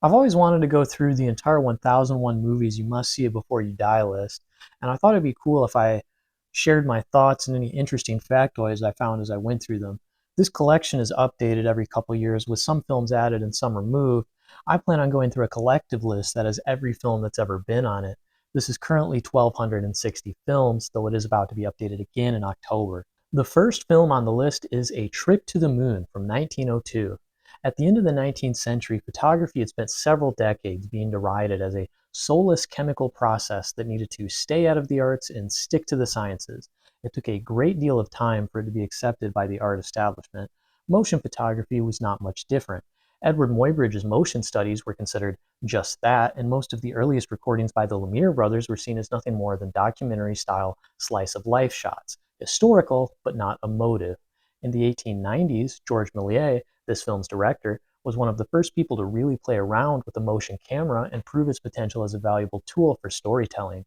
I've always wanted to go through the entire 1001 movies you must see before you die list, and I thought it'd be cool if I shared my thoughts and any interesting factoids I found as I went through them. This collection is updated every couple years with some films added and some removed. I plan on going through a collective list that has every film that's ever been on it. This is currently 1,260 films, though it is about to be updated again in October. The first film on the list is A Trip to the Moon from 1902. At the end of the 19th century, photography had spent several decades being derided as a soulless chemical process that needed to stay out of the arts and stick to the sciences. It took a great deal of time for it to be accepted by the art establishment. Motion photography was not much different. Edward Muybridge's motion studies were considered just that, and most of the earliest recordings by the Lumiere brothers were seen as nothing more than documentary-style slice-of-life shots, historical but not emotive. In the 1890s, Georges Méliès, this film's director, was one of the first people to really play around with the motion camera and prove its potential as a valuable tool for storytelling.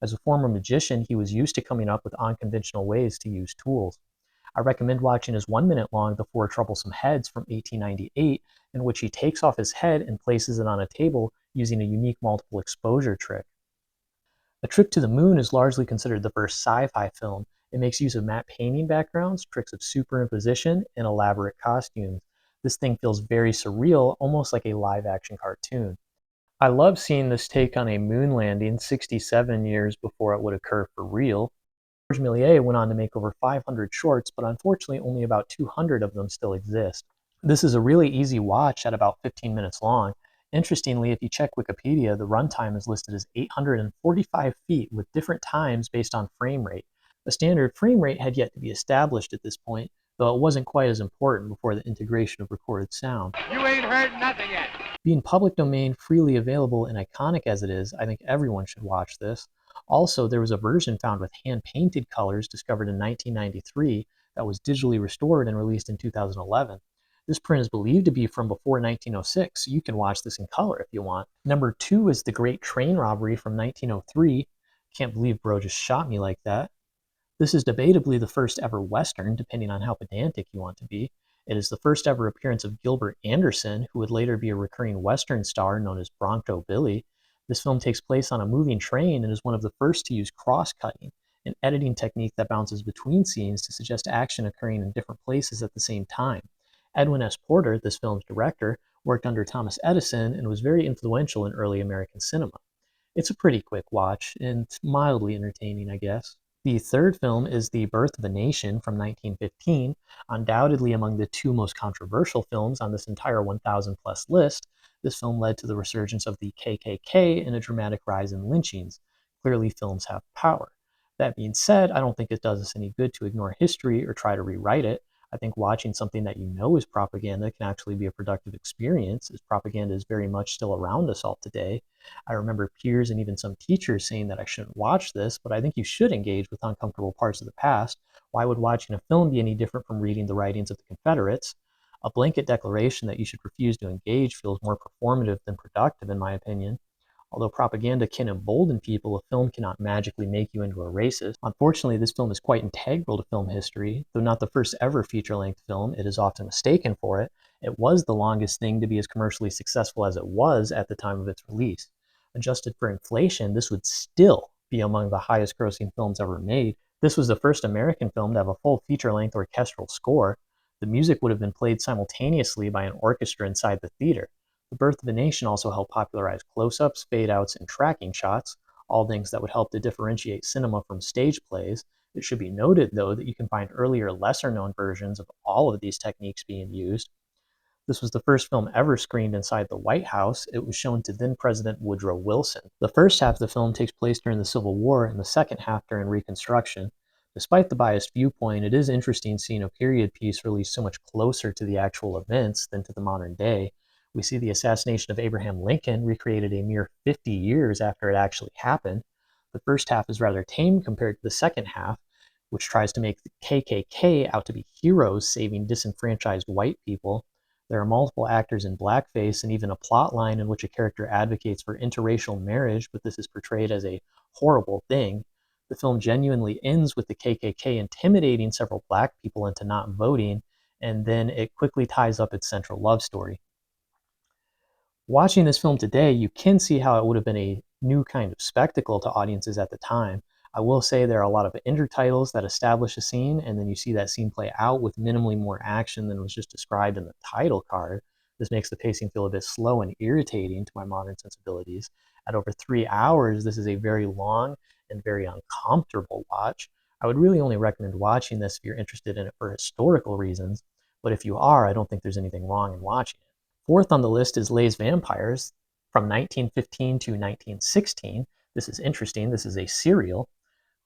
As a former magician, he was used to coming up with unconventional ways to use tools. I recommend watching his 1 minute long The Four Troublesome Heads from 1898, in which he takes off his head and places it on a table using a unique multiple exposure trick. A Trip to the Moon is largely considered the first sci-fi film. It makes use of matte painting backgrounds, tricks of superimposition, and elaborate costumes. This thing feels very surreal, almost like a live-action cartoon. I love seeing this take on a moon landing 67 years before it would occur for real. Georges Méliès went on to make over 500 shorts, but unfortunately only about 200 of them still exist. This is a really easy watch at about 15 minutes long. Interestingly, if you check Wikipedia, the runtime is listed as 845 feet with different times based on frame rate. A standard frame rate had yet to be established at this point, though it wasn't quite as important before the integration of recorded sound. You ain't heard nothing yet. Being public domain, freely available, and iconic as it is, I think everyone should watch this. Also, there was a version found with hand-painted colors discovered in 1993 that was digitally restored and released in 2011. This print is believed to be from before 1906, so you can watch this in color if you want. Number 2 is The Great Train Robbery from 1903. Can't believe bro just shot me like that. This is debatably the first ever Western, depending on how pedantic you want to be. It is the first ever appearance of Gilbert Anderson, who would later be a recurring Western star known as Bronco Billy. This film takes place on a moving train and is one of the first to use cross-cutting, an editing technique that bounces between scenes to suggest action occurring in different places at the same time. Edwin S. Porter, this film's director, worked under Thomas Edison and was very influential in early American cinema. It's a pretty quick watch and mildly entertaining, I guess. The third film is The Birth of a Nation from 1915, undoubtedly among the two most controversial films on this entire 1,000 plus list. This film led to the resurgence of the KKK and a dramatic rise in lynchings. Clearly, films have power. That being said, I don't think it does us any good to ignore history or try to rewrite it. I think watching something that you know is propaganda can actually be a productive experience, as propaganda is very much still around us all today. I remember peers and even some teachers saying that I shouldn't watch this, but I think you should engage with uncomfortable parts of the past. Why would watching a film be any different from reading the writings of the Confederates? A blanket declaration that you should refuse to engage feels more performative than productive, in my opinion. Although propaganda can embolden people, a film cannot magically make you into a racist. Unfortunately, this film is quite integral to film history. Though not the first ever feature-length film, it is often mistaken for it. It was the longest thing to be as commercially successful as it was at the time of its release. Adjusted for inflation, this would still be among the highest grossing films ever made. This was the first American film to have a full feature-length orchestral score. The music would have been played simultaneously by an orchestra inside the theater. The Birth of a Nation also helped popularize close-ups, fade-outs, and tracking shots, all things that would help to differentiate cinema from stage plays. It should be noted, though, that you can find earlier, lesser-known versions of all of these techniques being used. This was the first film ever screened inside the White House. It was shown to then-President Woodrow Wilson. The first half of the film takes place during the Civil War, and the second half during Reconstruction. Despite the biased viewpoint, it is interesting seeing a period piece released so much closer to the actual events than to the modern day. We see the assassination of Abraham Lincoln recreated a mere 50 years after it actually happened. The first half is rather tame compared to the second half, which tries to make the KKK out to be heroes saving disenfranchised white people. There are multiple actors in blackface and even a plot line in which a character advocates for interracial marriage, but this is portrayed as a horrible thing. The film genuinely ends with the KKK intimidating several black people into not voting, and then it quickly ties up its central love story. Watching this film today, you can see how it would have been a new kind of spectacle to audiences at the time. I will say there are a lot of intertitles that establish a scene, and then you see that scene play out with minimally more action than was just described in the title card. This makes the pacing feel a bit slow and irritating to my modern sensibilities. At over 3 hours, this is a very long and very uncomfortable watch. I would really only recommend watching this if you're interested in it for historical reasons, but if you are, I don't think there's anything wrong in watching it. Fourth on the list is Les Vampires from 1915 to 1916. This is interesting. This is a serial.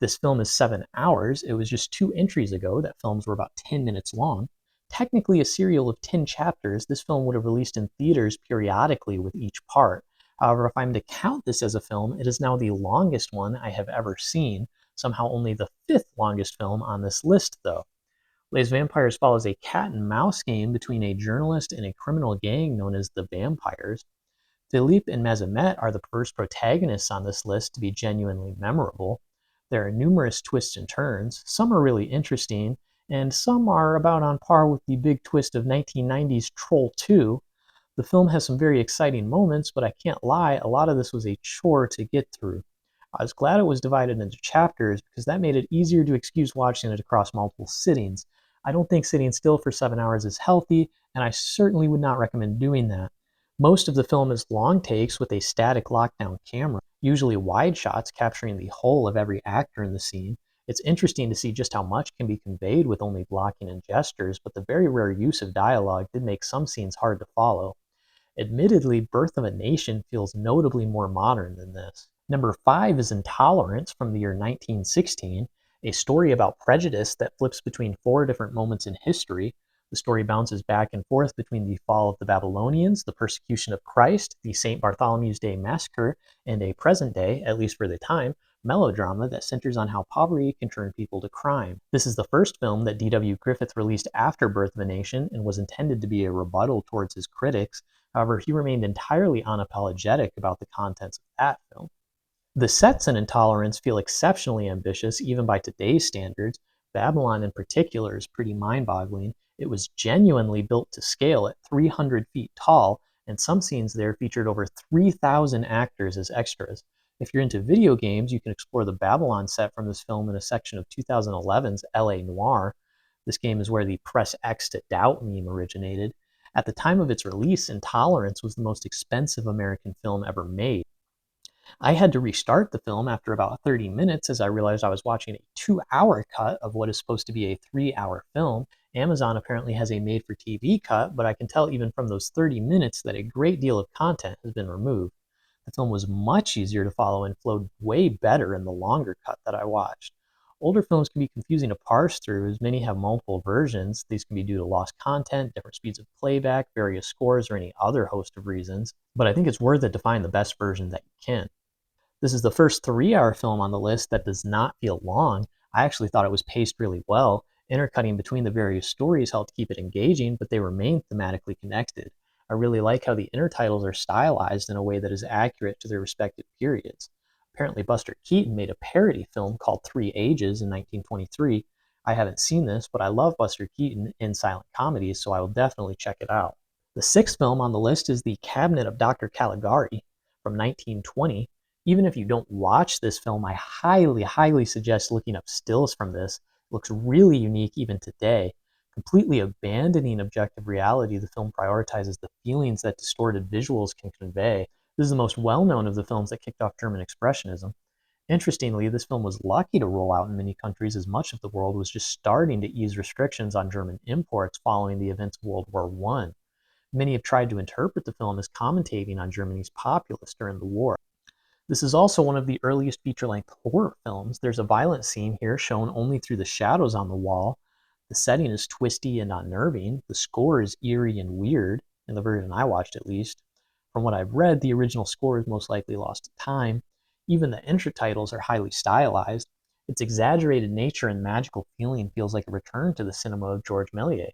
This film is 7 hours. It was just 2 entries ago that films were about 10 minutes long. Technically a serial of 10 chapters, this film would have released in theaters periodically with each part. However, if I'm to count this as a film, it is now the longest one I have ever seen, somehow only the fifth longest film on this list, though. Les Vampires follows a cat and mouse game between a journalist and a criminal gang known as the Vampires. Philippe and Mazamet are the first protagonists on this list to be genuinely memorable. There are numerous twists and turns. Some are really interesting, and some are about on par with the big twist of 1990's Troll 2. The film has some very exciting moments, but I can't lie, a lot of this was a chore to get through. I was glad it was divided into chapters because that made it easier to excuse watching it across multiple sittings. I don't think sitting still for 7 hours is healthy, and I certainly would not recommend doing that. Most of the film is long takes with a static lockdown camera, usually wide shots capturing the whole of every actor in the scene. It's interesting to see just how much can be conveyed with only blocking and gestures, but the very rare use of dialogue did make some scenes hard to follow. Admittedly, Birth of a Nation feels notably more modern than this. Number 5 is Intolerance from the year 1916, a story about prejudice that flips between 4 different moments in history. The story bounces back and forth between the fall of the Babylonians, the persecution of Christ, the St. Bartholomew's Day massacre, and a present day, at least for the time, melodrama that centers on how poverty can turn people to crime. This is the first film that D.W. Griffith released after Birth of a Nation and was intended to be a rebuttal towards his critics. However, he remained entirely unapologetic about the contents of that film. The sets in Intolerance feel exceptionally ambitious, even by today's standards. Babylon, in particular, is pretty mind boggling. It was genuinely built to scale at 300 feet tall, and some scenes there featured over 3,000 actors as extras. If you're into video games, you can explore the Babylon set from this film in a section of 2011's LA Noire. This game is where the press X to doubt meme originated. At the time of its release, Intolerance was the most expensive American film ever made. I had to restart the film after about 30 minutes as I realized I was watching a 2 hour cut of what is supposed to be a 3 hour film. Amazon apparently has a made for TV cut, but I can tell even from those 30 minutes that a great deal of content has been removed. The film was much easier to follow and flowed way better in the longer cut that I watched. Older films can be confusing to parse through as many have multiple versions. These can be due to lost content, different speeds of playback, various scores, or any other host of reasons, but I think it's worth it to find the best version that you can. This is the first 3 hour film on the list that does not feel long. I actually thought it was paced really well. Intercutting between the various stories helped keep it engaging, but they remain thematically connected. I really like how the intertitles are stylized in a way that is accurate to their respective periods. Apparently, Buster Keaton made a parody film called 3 Ages in 1923. I haven't seen this, but I love Buster Keaton in silent comedies, so I will definitely check it out. The sixth film on the list is The Cabinet of Dr. Caligari from 1920. Even if you don't watch this film, I highly suggest looking up stills from this. It looks really unique even today. Completely abandoning objective reality, the film prioritizes the feelings that distorted visuals can convey. This is the most well-known of the films that kicked off German Expressionism. Interestingly, this film was lucky to roll out in many countries as much of the world was just starting to ease restrictions on German imports following the events of World War I. Many have tried to interpret the film as commentating on Germany's populace during the war. This is also one of the earliest feature-length horror films. There's a violent scene here shown only through the shadows on the wall. The setting is twisty and unnerving. The score is eerie and weird, in the version I watched at least. From what I've read, the original score is most likely lost to time. Even the intro-titles are highly stylized. Its exaggerated nature and magical feeling feels like a return to the cinema of Georges Méliès.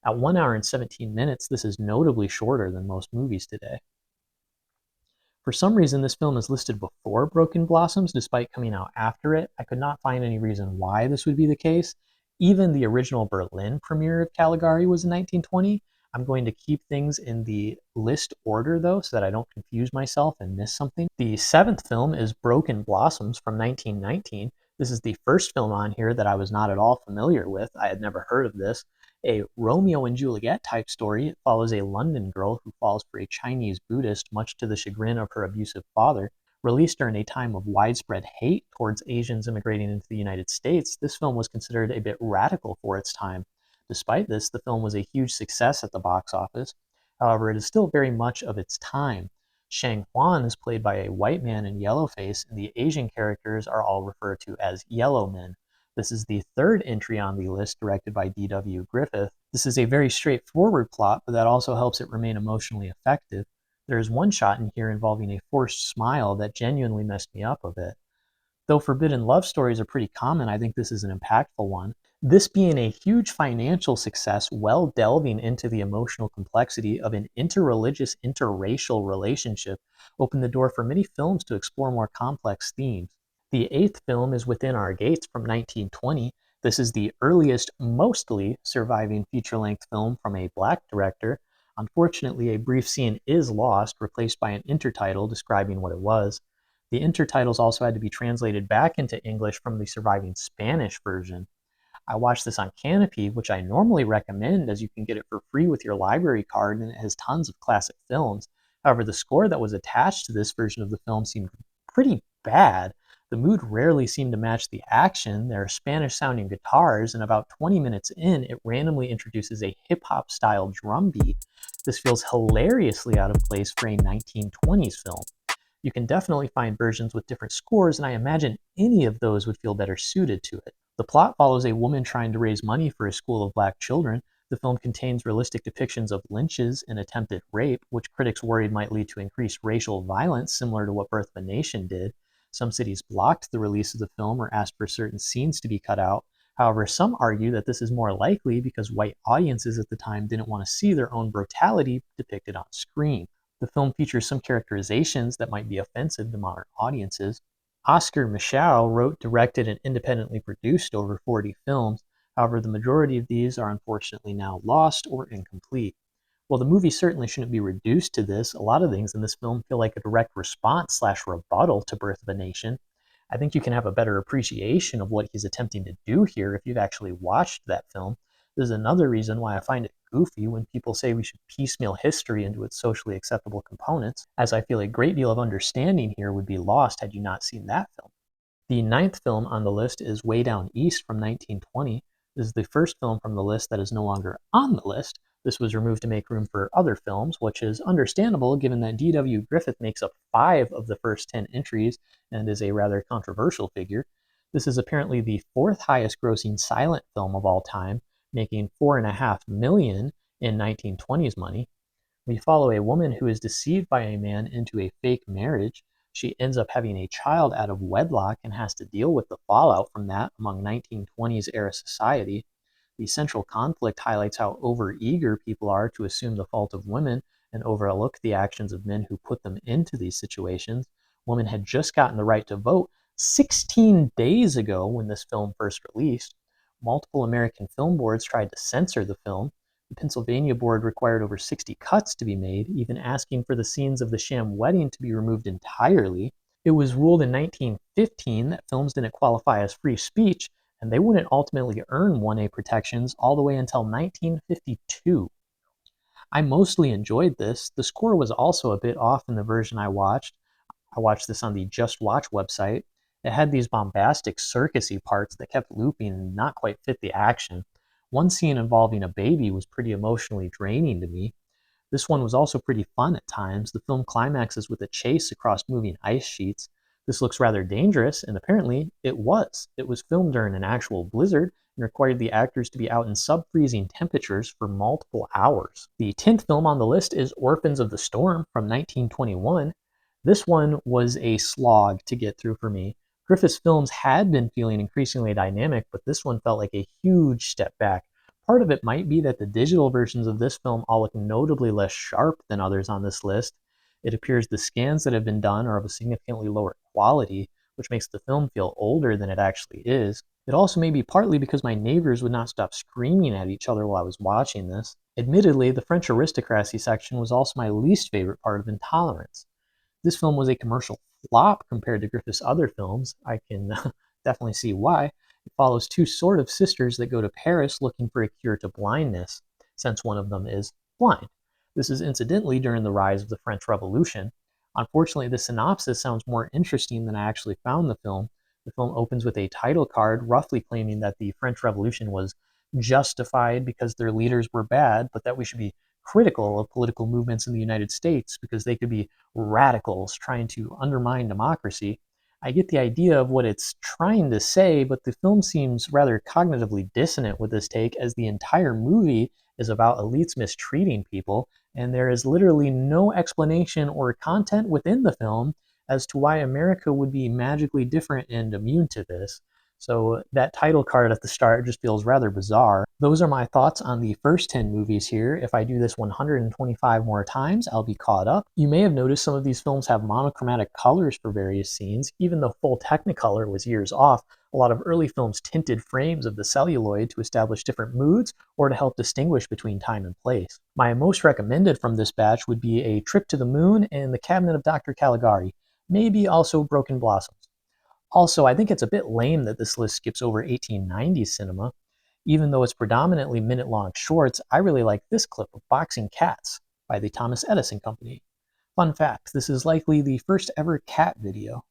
At 1 hour and 17 minutes, this is notably shorter than most movies today. For some reason, this film is listed before Broken Blossoms, despite coming out after it. I could not find any reason why this would be the case. Even the original Berlin premiere of Caligari was in 1920. I'm going to keep things in the list order though, so that I don't confuse myself and miss something. The seventh film is Broken Blossoms from 1919. This is the first film on here that I was not at all familiar with. I had never heard of this. A Romeo and Juliet type story. It follows a London girl who falls for a Chinese Buddhist, much to the chagrin of her abusive father. Released during a time of widespread hate towards Asians immigrating into the United States, this film was considered a bit radical for its time. Despite this, the film was a huge success at the box office. However, it is still very much of its time. Shang Huan is played by a white man in yellowface, and the Asian characters are all referred to as yellow men. This is the third entry on the list, directed by D.W. Griffith. This is a very straightforward plot, but that also helps it remain emotionally effective. There is one shot in here involving a forced smile that genuinely messed me up a bit. Though forbidden love stories are pretty common, I think this is an impactful one. This being a huge financial success, well delving into the emotional complexity of an interreligious, interracial relationship, opened the door for many films to explore more complex themes. The eighth film is Within Our Gates from 1920. This is the earliest, mostly surviving feature-length film from a black director. Unfortunately, a brief scene is lost, replaced by an intertitle describing what it was. The intertitles also had to be translated back into English from the surviving Spanish version. I watched this on Canopy, which I normally recommend as you can get it for free with your library card and it has tons of classic films. However, the score that was attached to this version of the film seemed pretty bad. The mood rarely seemed to match the action. There are Spanish sounding guitars, and about 20 minutes in, it randomly introduces a hip hop style drum beat. This feels hilariously out of place for a 1920s film. You can definitely find versions with different scores, and I imagine any of those would feel better suited to it. The plot follows a woman trying to raise money for a school of black children. The film contains realistic depictions of lynches and attempted rape, which critics worried might lead to increased racial violence, similar to what Birth of a Nation did. Some cities blocked the release of the film or asked for certain scenes to be cut out. However, some argue that this is more likely because white audiences at the time didn't want to see their own brutality depicted on screen. The film features some characterizations that might be offensive to modern audiences. Oscar Micheaux wrote, directed, and independently produced over 40 films. However, the majority of these are unfortunately now lost or incomplete. While the movie certainly shouldn't be reduced to this, a lot of things in this film feel like a direct response slash rebuttal to Birth of a Nation. I think you can have a better appreciation of what he's attempting to do here if you've actually watched that film. This is another reason why I find it goofy when people say we should piecemeal history into its socially acceptable components, as I feel a great deal of understanding here would be lost had you not seen that film. The ninth film on the list is Way Down East from 1920. This is the first film from the list that is no longer on the list. This was removed to make room for other films, which is understandable given that D.W. Griffith makes up 5 of the first 10 entries and is a rather controversial figure. This is apparently the 4th highest grossing silent film of all time, making $4.5 million in 1920s money. We follow a woman who is deceived by a man into a fake marriage. She ends up having a child out of wedlock and has to deal with the fallout from that among 1920s era society. The central conflict highlights how overeager people are to assume the fault of women and overlook the actions of men who put them into these situations. Women had just gotten the right to vote 16 days ago when this film first released. Multiple American film boards tried to censor the film. The Pennsylvania board required over 60 cuts to be made, even asking for the scenes of the sham wedding to be removed entirely. It was ruled in 1915 that films didn't qualify as free speech, and they wouldn't ultimately earn 1A protections all the way until 1952. I mostly enjoyed this. The score was also a bit off in the version I watched. I watched this on the Just Watch website. It had these bombastic circusy parts that kept looping and not quite fit the action. One scene involving a baby was pretty emotionally draining to me. This one was also pretty fun at times. The film climaxes with a chase across moving ice sheets. This looks rather dangerous, and apparently it was. It was filmed during an actual blizzard and required the actors to be out in sub-freezing temperatures for multiple hours. The 10th film on the list is Orphans of the Storm from 1921. This one was a slog to get through for me. Griffith's films had been feeling increasingly dynamic, but this one felt like a huge step back. Part of it might be that the digital versions of this film all look notably less sharp than others on this list. It appears the scans that have been done are of a significantly lower quality, which makes the film feel older than it actually is. It also may be partly because my neighbors would not stop screaming at each other while I was watching this. Admittedly, the French aristocracy section was also my least favorite part of Intolerance. This film was a commercial flop compared to Griffith's other films. I can definitely see why. It follows two sort of sisters that go to Paris looking for a cure to blindness, since one of them is blind. This is incidentally during the rise of the French Revolution. Unfortunately, the synopsis sounds more interesting than I actually found the film. The film opens with a title card roughly claiming that the French Revolution was justified because their leaders were bad, but that we should be critical of political movements in the United States because they could be radicals trying to undermine democracy. I get the idea of what it's trying to say, but the film seems rather cognitively dissonant with this take, as the entire movie is about elites mistreating people, and there is literally no explanation or content within the film as to why America would be magically different and immune to this. So that title card at the start just feels rather bizarre. Those are my thoughts on the first 10 movies here. If I do this 125 more times, I'll be caught up. You may have noticed some of these films have monochromatic colors for various scenes. Even though full Technicolor was years off, a lot of early films tinted frames of the celluloid to establish different moods or to help distinguish between time and place. My most recommended from this batch would be A Trip to the Moon and The Cabinet of Dr. Caligari, maybe also Broken Blossoms. Also, I think it's a bit lame that this list skips over 1890s cinema. Even though it's predominantly minute-long shorts, I really like this clip of Boxing Cats by the Thomas Edison Company. Fun fact, this is likely the first ever cat video.